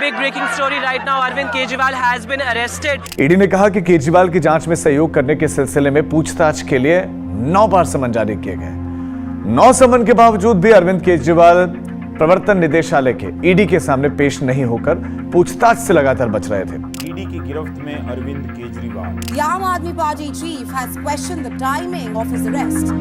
big breaking story right now. Arvind Kejriwal has been arrested. ED ने कहा कि केजरीवाल की जांच में सहयोग करने के सिलसिले में पूछताछ के लिए 9 बार समन जारी किए गए। 9 समन के बावजूद भी अरविंद केजरीवाल प्रवर्तन निदेशालय के ईडी के सामने पेश नहीं होकर पूछताछ से लगातार बच रहे थे। ईडी की गिरफ्त में Arvind Kejriwal. The Aam Aadmi Party chief has questioned the timing of his arrest.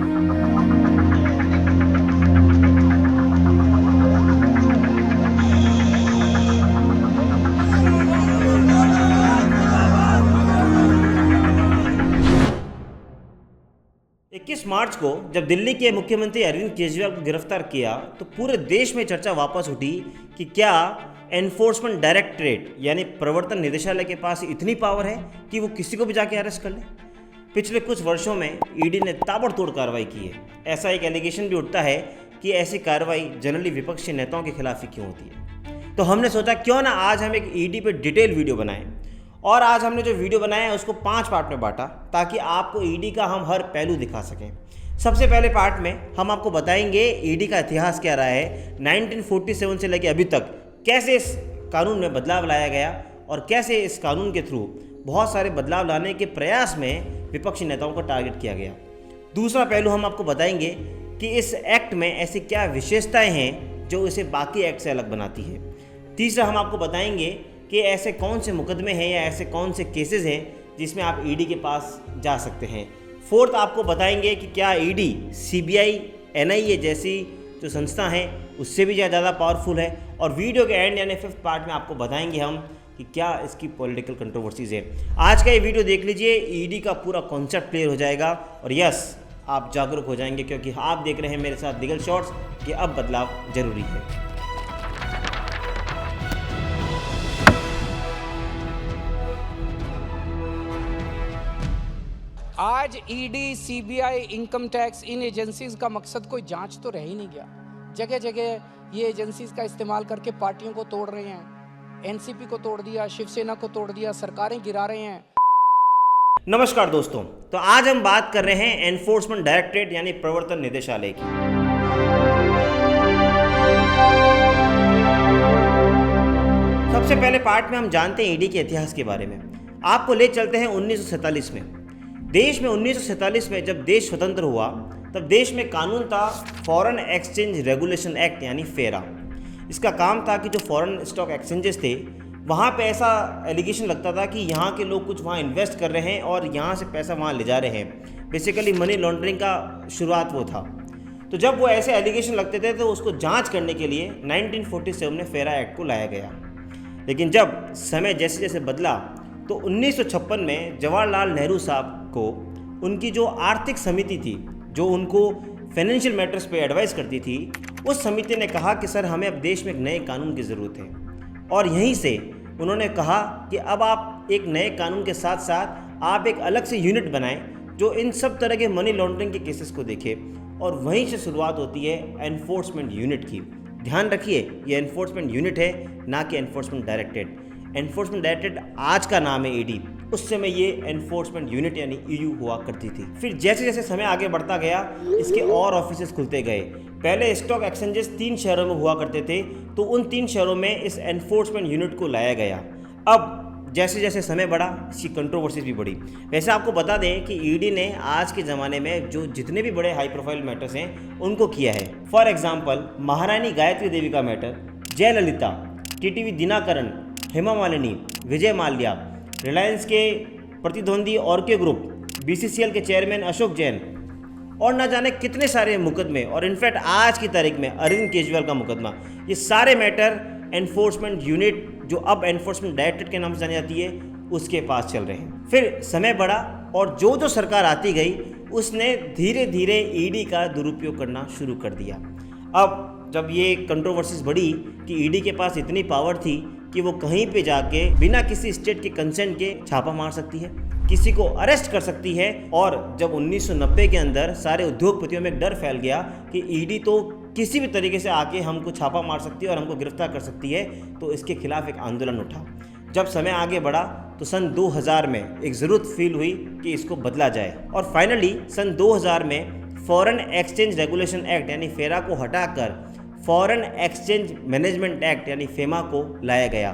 मार्च को जब दिल्ली के मुख्यमंत्री अरविंद केजरीवाल को गिरफ्तार किया तो पूरे देश में चर्चा वापस उठी कि क्या एनफोर्समेंट डायरेक्टरेट यानी प्रवर्तन निदेशालय के पास इतनी पावर है कि वो किसी को भी जाके अरेस्ट कर ले। पिछले कुछ वर्षों में ईडी ने ताबड़तोड़ कार्रवाई की है। ऐसा एक एलिगेशन भी उठता है कि ऐसी कार्रवाई जनरली विपक्षी नेताओं के खिलाफ ही क्यों होती है। तो हमने सोचा क्यों ना आज हम एक ईडी पे डिटेल वीडियो बनाएं, और आज हमने जो वीडियो बनाया है उसको 5 पार्ट में बांटा ताकि आपको ईडी का हम हर पहलू दिखा सकें। सबसे पहले पार्ट में हम आपको बताएंगे ईडी का इतिहास क्या रहा है, 1947 से लेकर अभी तक कैसे इस कानून में बदलाव लाया गया और कैसे इस कानून के थ्रू बहुत सारे बदलाव लाने के प्रयास में विपक्षी नेताओं को टारगेट किया गया। दूसरा पहलू हम आपको बताएंगे कि इस एक्ट में ऐसी क्या विशेषताएँ हैं जो इसे बाकी एक्ट से अलग बनाती है। तीसरा हम आपको बताएंगे कि ऐसे कौन से मुकदमे हैं या ऐसे कौन से केसेस हैं जिसमें आप ईडी के पास जा सकते हैं। फोर्थ आपको बताएंगे कि क्या ईडी सीबीआई एनआईए जैसी जो संस्था हैं उससे भी ज़्यादा पावरफुल है। और वीडियो के एंड यानी 5th पार्ट में आपको बताएंगे हम कि क्या इसकी पॉलिटिकल कंट्रोवर्सीज है। आज का ये वीडियो देख लीजिए, ईडी का पूरा कॉन्सेप्ट क्लियर हो जाएगा और यस आप जागरूक हो जाएंगे क्योंकि आप देख रहे हैं मेरे साथ दिगल शॉर्ट्स कि अब बदलाव जरूरी है। आज ईडी, सीबीआई, इनकम टैक्स, इन एजेंसीज का मकसद कोई जांच तो रह ही नहीं गया। जगह जगह ये एजेंसीज का इस्तेमाल करके पार्टियों को तोड़ रहे हैं। एनसीपी को तोड़ दिया, शिवसेना को तोड़ दिया, सरकारें गिरा रहे हैं। नमस्कार दोस्तों, तो आज हम बात कर रहे हैं एनफोर्समेंट डायरेक्टरेट यानी प्रवर्तन निदेशालय की। सबसे पहले पार्ट में हम जानते हैं ईडी के इतिहास के बारे में। आपको ले चलते हैं 1947 में। देश में 1947 में जब देश स्वतंत्र हुआ तब देश में कानून था फॉरेन एक्सचेंज रेगुलेशन एक्ट यानी फेरा। इसका काम था कि जो फॉरेन स्टॉक एक्सचेंजेस थे वहाँ पे ऐसा एलिगेशन लगता था कि यहाँ के लोग कुछ वहाँ इन्वेस्ट कर रहे हैं और यहाँ से पैसा वहाँ ले जा रहे हैं। बेसिकली मनी लॉन्ड्रिंग का शुरुआत वो था। तो जब वो ऐसे एलिगेशन लगते थे तो उसको जाँच करने के लिए 1947 में फेरा एक्ट को लाया गया। लेकिन जब समय जैसे जैसे बदला तो 1956 में जवाहरलाल नेहरू साहब को उनकी जो आर्थिक समिति थी जो उनको फाइनेंशियल मैटर्स पे एडवाइस करती थी, उस समिति ने कहा कि सर हमें अब देश में एक नए कानून की ज़रूरत है। और यहीं से उन्होंने कहा कि अब आप एक नए कानून के साथ साथ आप एक अलग से यूनिट बनाएं जो इन सब तरह के मनी लॉन्ड्रिंग के केसेस को देखे। और वहीं से शुरुआत होती है एनफोर्समेंट यूनिट की। ध्यान रखिए ये एनफोर्समेंट यूनिट है ना कि एनफोर्समेंट डायरेक्टरेट। एनफोर्समेंट डायरेक्टरेट आज का नाम है ईडी, उस समय ये एनफोर्समेंट यूनिट यानी ईयू हुआ करती थी। फिर जैसे जैसे समय आगे बढ़ता गया इसके और ऑफिसेस खुलते गए। पहले स्टॉक एक्सचेंजेस 3 शहरों में हुआ करते थे, तो उन 3 शहरों में इस एनफोर्समेंट यूनिट को लाया गया। अब जैसे जैसे समय बढ़ा इसकी कंट्रोवर्सीज भी बढ़ी। वैसे आपको बता दें कि ईडी ने आज के ज़माने में जो जितने भी बड़े हाई प्रोफाइल मैटर्स हैं उनको किया है। फॉर एग्जाम्पल महारानी गायत्री देवी का मैटर, जयललिता, टीटीवी दिनाकरन, हेमा मालिनी, विजय माल्या, रिलायंस के प्रतिद्वंदी ऑर्के ग्रुप, बीसीसीएल के चेयरमैन अशोक जैन और न जाने कितने सारे मुकदमे, और इनफैक्ट आज की तारीख में अरविंद केजरीवाल का मुकदमा, ये सारे मैटर एनफोर्समेंट यूनिट जो अब एनफोर्समेंट डायरेक्टरेट के नाम से जानी जाती है उसके पास चल रहे हैं। फिर समय बढ़ा और जो जो सरकार आती गई उसने धीरे धीरे ईडी का दुरुपयोग करना शुरू कर दिया। अब जब ये कंट्रोवर्सीज बढ़ी कि ईडी के पास इतनी पावर थी कि वो कहीं पे जाके बिना किसी स्टेट के कंसेंट के छापा मार सकती है, किसी को अरेस्ट कर सकती है। और जब 1990 के अंदर सारे उद्योगपतियों में एक डर फैल गया कि ईडी तो किसी भी तरीके से आके हमको छापा मार सकती है और हमको गिरफ्तार कर सकती है, तो इसके खिलाफ एक आंदोलन उठा। जब समय आगे बढ़ा तो सन 2000 में एक ज़रूरत फील हुई कि इसको बदला जाए और फाइनली सन 2000 में फॉरेन एक्सचेंज रेगुलेशन एक्ट यानी फेरा को हटाकर फॉरेन एक्सचेंज मैनेजमेंट एक्ट यानी फेमा को लाया गया।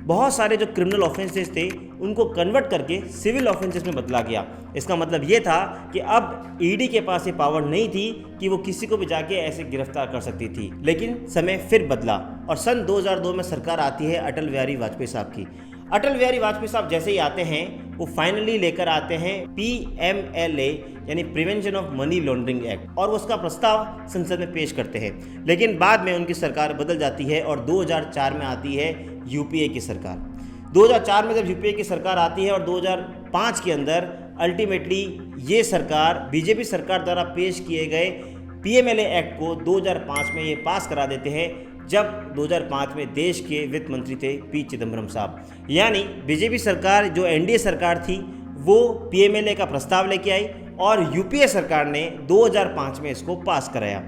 बहुत सारे जो क्रिमिनल ऑफेंसेस थे उनको कन्वर्ट करके सिविल ऑफेंसेस में बदला गया। इसका मतलब ये था कि अब ईडी के पास ये पावर नहीं थी कि वो किसी को भी जाके ऐसे गिरफ्तार कर सकती थी। लेकिन समय फिर बदला और सन 2002 में सरकार आती है अटल बिहारी वाजपेयी साहब की। अटल बिहारी वाजपेयी साहब जैसे ही आते हैं वो फाइनली लेकर आते हैं PMLA यानी prevention of money laundering act, और उसका प्रस्ताव संसद में पेश करते हैं। लेकिन बाद में उनकी सरकार बदल जाती है और 2004 में आती है यूपीए की सरकार। 2004 में जब यूपीए की सरकार आती है और 2005 के अंदर अल्टीमेटली ये सरकार बीजेपी सरकार द्वारा पेश किए गए PMLA एक्ट को 2005 में ये पास करा देते हैं, जब 2005 में देश के वित्त मंत्री थे P चिदम्बरम साहब। यानी बीजेपी सरकार जो एनडीए सरकार थी वो PMLA का प्रस्ताव लेके आई और यूपीए सरकार ने 2005 में इसको पास कराया।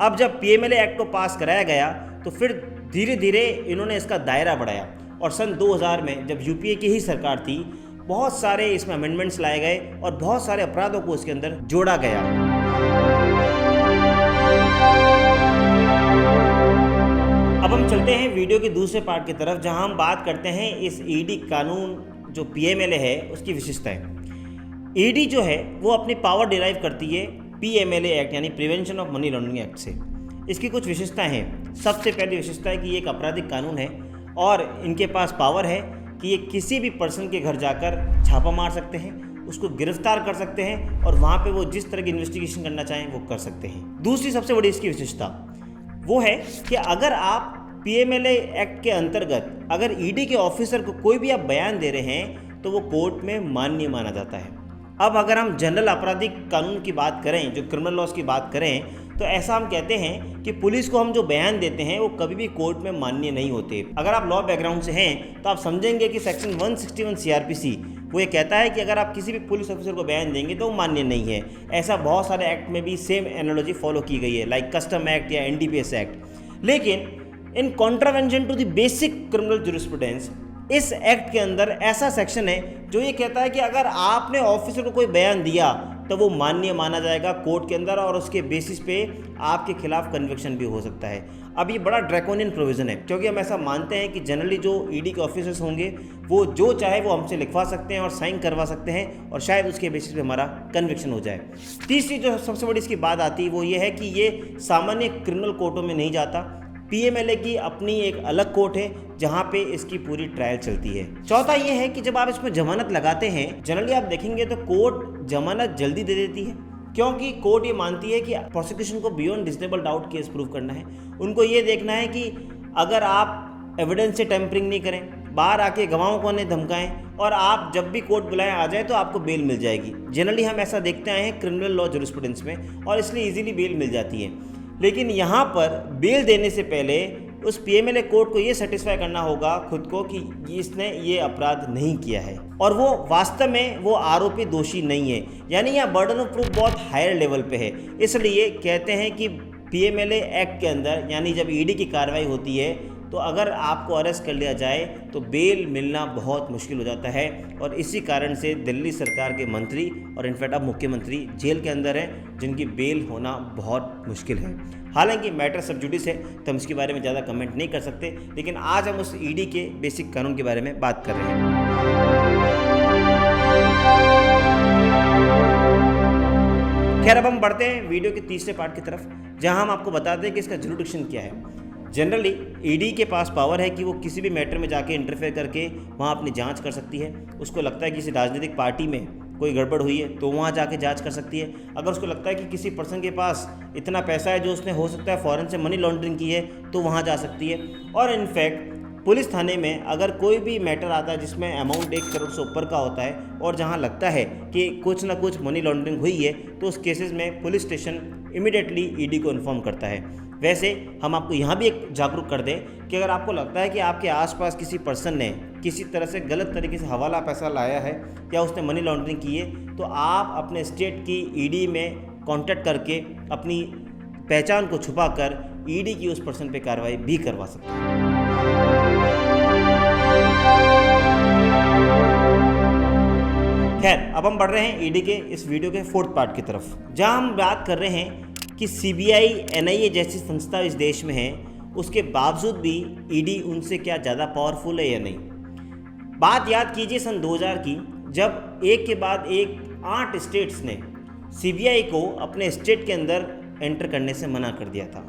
अब जब PMLA एक्ट को पास कराया गया तो फिर धीरे धीरे इन्होंने इसका दायरा बढ़ाया और सन 2000 में जब यूपीए की ही सरकार थी बहुत सारे इसमें अमेंडमेंट्स लाए गए और बहुत सारे अपराधों को इसके अंदर जोड़ा गया। अब हम चलते हैं वीडियो के दूसरे पार्ट की तरफ, जहां हम बात करते हैं इस ईडी कानून जो PMLA है उसकी विशेषताएं। ईडी जो है वो अपनी पावर डिराइव करती है PMLA एक्ट यानी prevention of money laundering act से। इसकी कुछ विशेषताएं हैं। सबसे पहली विशेषता है कि ये एक आपराधिक कानून है और इनके पास पावर है कि ये किसी भी पर्सन के घर जाकर छापा मार सकते हैं, उसको गिरफ्तार कर सकते हैं और वहाँ पे वो जिस तरह की इन्वेस्टिगेशन करना चाहें वो कर सकते हैं। दूसरी सबसे बड़ी इसकी विशेषता वो है कि अगर आप PMLA एक्ट के अंतर्गत अगर ईडी के ऑफिसर को कोई भी आप बयान दे रहे हैं तो वो कोर्ट में मान्य माना जाता है। अब अगर हम जनरल आपराधिक कानून की बात करें, जो क्रिमिनल लॉज की बात करें, तो ऐसा हम कहते हैं कि पुलिस को हम जो बयान देते हैं वो कभी भी कोर्ट में मान्य नहीं होते। अगर आप लॉ बैकग्राउंड से हैं तो आप समझेंगे कि सेक्शन 161 CRPC वो ये कहता है कि अगर आप किसी भी पुलिस ऑफिसर को बयान देंगे तो वो मान्य नहीं है। ऐसा बहुत सारे एक्ट में भी सेम एनालॉजी फॉलो की गई है, लाइक कस्टम एक्ट या NDPS एक्ट। लेकिन in contravention to the basic criminal jurisprudence इस एक्ट के अंदर ऐसा सेक्शन है जो ये कहता है कि अगर आपने ऑफिसर को कोई बयान दिया तो वो मान्य माना जाएगा कोर्ट के अंदर और उसके बेसिस पे आपके खिलाफ कन्विक्शन भी हो सकता है। अब ये बड़ा ड्रैकोनियन प्रोविज़न है क्योंकि हम ऐसा मानते हैं कि जनरली जो ईडी के ऑफिसर्स होंगे वो जो चाहे वो हमसे लिखवा सकते हैं और साइन करवा सकते हैं और शायद उसके बेसिस पे हमारा कन्विक्शन हो जाए। तीसरी जो सबसे बड़ी इसकी बात आती है वो ये है कि ये सामान्य क्रिमिनल कोर्टों में नहीं जाता। PMLA की अपनी एक अलग कोर्ट है जहां पे इसकी पूरी ट्रायल चलती है। चौथा ये है कि जब आप इसमें जमानत लगाते हैं, जनरली आप देखेंगे तो कोर्ट जमानत जल्दी दे देती है क्योंकि कोर्ट ये मानती है कि प्रोसिक्यूशन को beyond reasonable doubt case prove करना है। उनको ये देखना है कि अगर आप एविडेंस से टेम्परिंग नहीं करें, बाहर आके गवाहों को नहीं धमकाएं और आप जब भी कोर्ट बुलाएं आ जाए तो आपको बेल मिल जाएगी। जनरली हम ऐसा देखते आए हैं क्रिमिनल लॉ ज्यूरिस्प्रूडेंस में और इसलिए इजीली बेल मिल जाती है। लेकिन यहाँ पर बेल देने से पहले उस PMLA कोर्ट को ये सेटिस्फाई करना होगा खुद को कि इसने ये अपराध नहीं किया है और वो वास्तव में वो आरोपी दोषी नहीं है। यानी यहाँ बर्डन ऑफ प्रूफ बहुत हायर लेवल पे है। इसलिए कहते हैं कि PMLA एक्ट के अंदर यानी जब ईडी की कार्रवाई होती है तो अगर आपको अरेस्ट कर लिया जाए तो बेल मिलना बहुत मुश्किल हो जाता है और इसी कारण से दिल्ली सरकार के मंत्री और इनफैक्ट अब मुख्यमंत्री जेल के अंदर हैं जिनकी बेल होना बहुत मुश्किल है। हालांकि मैटर सब जुडिस है तो हम इसके बारे में ज़्यादा कमेंट नहीं कर सकते, लेकिन आज हम उस ईडी के बेसिक कानून के बारे में बात कर रहे हैं। खैर अब हम बढ़ते हैं वीडियो के तीसरे पार्ट की तरफ, जहां हम आपको बताते हैं कि इसका जुरिडिक्शन क्या है। जनरली ईडी के पास पावर है कि वो किसी भी मैटर में जाके इंटरफेयर करके वहाँ अपनी जांच कर सकती है। उसको लगता है किसी राजनीतिक पार्टी में कोई गड़बड़ हुई है तो वहाँ जाके जांच कर सकती है। अगर उसको लगता है कि किसी पर्सन के पास इतना पैसा है जो उसने हो सकता है फॉरेन से मनी लॉन्ड्रिंग की है तो वहाँ जा सकती है। और इनफैक्ट पुलिस थाने में अगर कोई भी मैटर आता है जिसमें अमाउंट 1 करोड़ से ऊपर का होता है और जहां लगता है कि कुछ ना कुछ मनी लॉन्ड्रिंग हुई है तो उस केसेस में पुलिस स्टेशन इमीडिएटली ईडी को इन्फॉर्म करता है। वैसे हम आपको यहाँ भी एक जागरूक कर दें कि अगर आपको लगता है कि आपके आसपास किसी पर्सन ने किसी तरह से गलत तरीके से हवाला पैसा लाया है या उसने मनी लॉन्ड्रिंग की है तो आप अपने स्टेट की ईडी में कांटेक्ट करके अपनी पहचान को छुपाकर ईडी की उस पर्सन पे कार्रवाई भी करवा सकते हैं। खैर अब हम बढ़ रहे हैं ईडी के इस वीडियो के फोर्थ पार्ट की तरफ, जहां हम बात कर रहे हैं कि CBI NIA जैसी संस्था इस देश में है, उसके बावजूद भी ईडी उनसे क्या ज़्यादा पावरफुल है या नहीं। बात याद कीजिए सन 2000 की, जब एक के बाद एक 8 स्टेट्स ने सीबीआई को अपने स्टेट के अंदर एंटर करने से मना कर दिया था।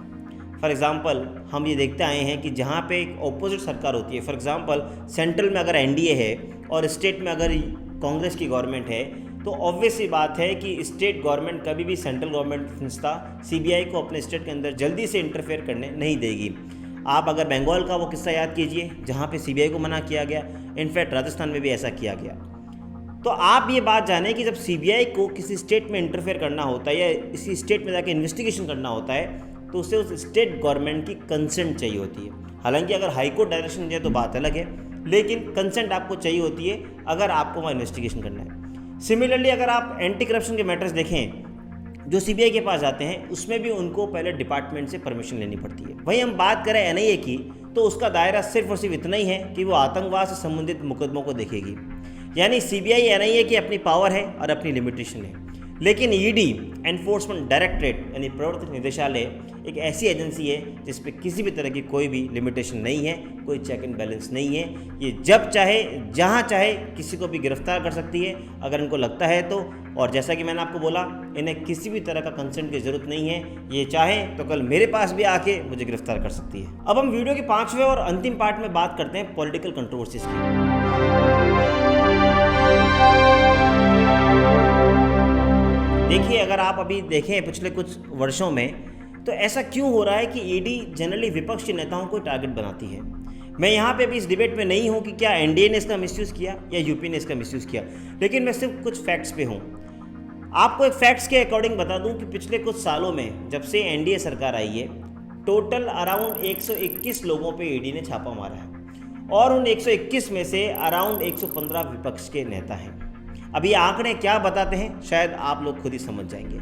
फॉर एग्ज़ाम्पल हम ये देखते आए हैं कि जहाँ पे एक ऑपोजिट सरकार होती है, फॉर एग्ज़ाम्पल सेंट्रल में अगर एनडीए है और स्टेट में अगर कांग्रेस की गवर्नमेंट है, तो ऑब्वियस सी बात है कि स्टेट गवर्नमेंट कभी भी सेंट्रल गवर्नमेंट संस्था सीबीआई को अपने स्टेट के अंदर जल्दी से इंटरफेयर करने नहीं देगी। आप अगर बंगाल का वो किस्सा याद कीजिए जहाँ पे सीबीआई को मना किया गया, इनफैक्ट राजस्थान में भी ऐसा किया गया। तो आप ये बात जानें कि जब सीबीआई को किसी स्टेट में इंटरफेयर करना होता है या इसी स्टेट में जाकर इन्वेस्टिगेशन करना होता है, तो उसे उस स्टेट गवर्नमेंट की कंसेंट चाहिए होती है। हालांकि अगर हाईकोर्ट डायरेक्शन दे तो बात अलग है, लेकिन कंसेंट आपको चाहिए होती है अगर आपको वहाँ इन्वेस्टिगेशन करना है। सिमिलरली अगर आप एंटी करप्शन के मैटर्स देखें जो सीबीआई के पास जाते हैं, उसमें भी उनको पहले डिपार्टमेंट से परमिशन लेनी पड़ती है। वहीं हम बात करें एनआईए की, तो उसका दायरा सिर्फ और सिर्फ इतना ही है कि वो आतंकवाद से संबंधित मुकदमों को देखेगी। यानी सीबीआई एनआईए की अपनी पावर है और अपनी लिमिटेशन है। लेकिन ईडी एनफोर्समेंट डायरेक्टरेट यानी प्रवर्तन निदेशालय एक ऐसी एजेंसी है जिस पे किसी भी तरह की कोई भी लिमिटेशन नहीं है, कोई चेक एंड बैलेंस नहीं है। ये जब चाहे जहां चाहे किसी को भी गिरफ्तार कर सकती है अगर इनको लगता है तो। और जैसा कि मैंने आपको बोला, इन्हें किसी भी तरह का कंसेंट की ज़रूरत नहीं है। ये चाहें तो कल मेरे पास भी आके मुझे गिरफ्तार कर सकती है। अब हम वीडियो के 5वें और अंतिम पार्ट में बात करते हैं पॉलिटिकल कंट्रोवर्सीज की। देखिए, अगर आप अभी देखें पिछले कुछ वर्षों में, तो ऐसा क्यों हो रहा है कि ईडी जनरली विपक्ष के नेताओं को टारगेट बनाती है। मैं यहाँ पे भी इस डिबेट में नहीं हूँ कि क्या एनडीए ने इसका मिसयूज़ किया या यूपी ने इसका मिसयूज़ किया, लेकिन मैं सिर्फ कुछ फैक्ट्स पे हूँ। आपको एक फैक्ट्स के अकॉर्डिंग बता दूँ कि पिछले कुछ सालों में जब से एनडीए सरकार आई है, टोटल अराउंड 121 लोगों पर ईडी ने छापा मारा है और उन 121 में से अराउंड 115 विपक्ष के नेता हैं। अब ये आंकड़े क्या बताते हैं शायद आप लोग खुद ही समझ जाएंगे,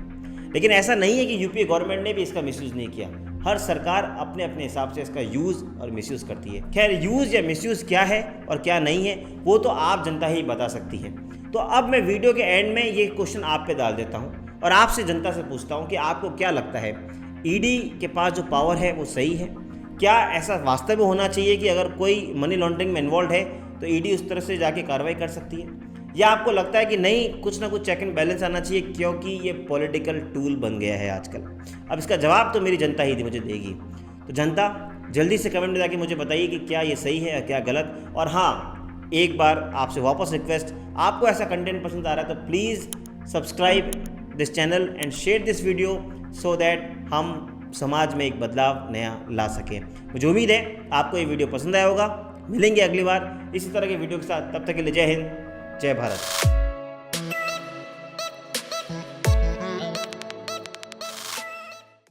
लेकिन ऐसा नहीं है कि यूपीए गवर्नमेंट ने भी इसका मिसयूज़ नहीं किया। हर सरकार अपने अपने हिसाब से इसका यूज़ और मिसयूज़ करती है। खैर, यूज़ या मिसयूज़ क्या है और क्या नहीं है वो तो आप जनता ही बता सकती है। तो अब मैं वीडियो के एंड में ये क्वेश्चन आप पे डाल देता हूँ और आपसे जनता से पूछता हूँ कि आपको क्या लगता है, ईडी के पास जो पावर है वो सही है? क्या ऐसा वास्तव में होना चाहिए कि अगर कोई मनी लॉन्ड्रिंग में इन्वॉल्व है तो ईडी उस तरह से जाके कार्रवाई कर सकती है, या आपको लगता है कि नहीं, कुछ ना कुछ चेक एंड बैलेंस आना चाहिए क्योंकि ये पॉलिटिकल टूल बन गया है आजकल? अब इसका जवाब तो मेरी जनता ही मुझे देगी। तो जनता जल्दी से कमेंट में जाके मुझे बताइए कि क्या ये सही है या क्या गलत। और हाँ, एक बार आपसे वापस रिक्वेस्ट, आपको ऐसा कंटेंट पसंद आ रहा है तो please subscribe this channel and share this video so that हम समाज में एक बदलाव नया ला सकें। मुझे उम्मीद है आपको ये वीडियो पसंद आया होगा। मिलेंगे अगली बार इसी तरह के वीडियो के साथ, तब तक के लिए जय हिंद, जय भारत।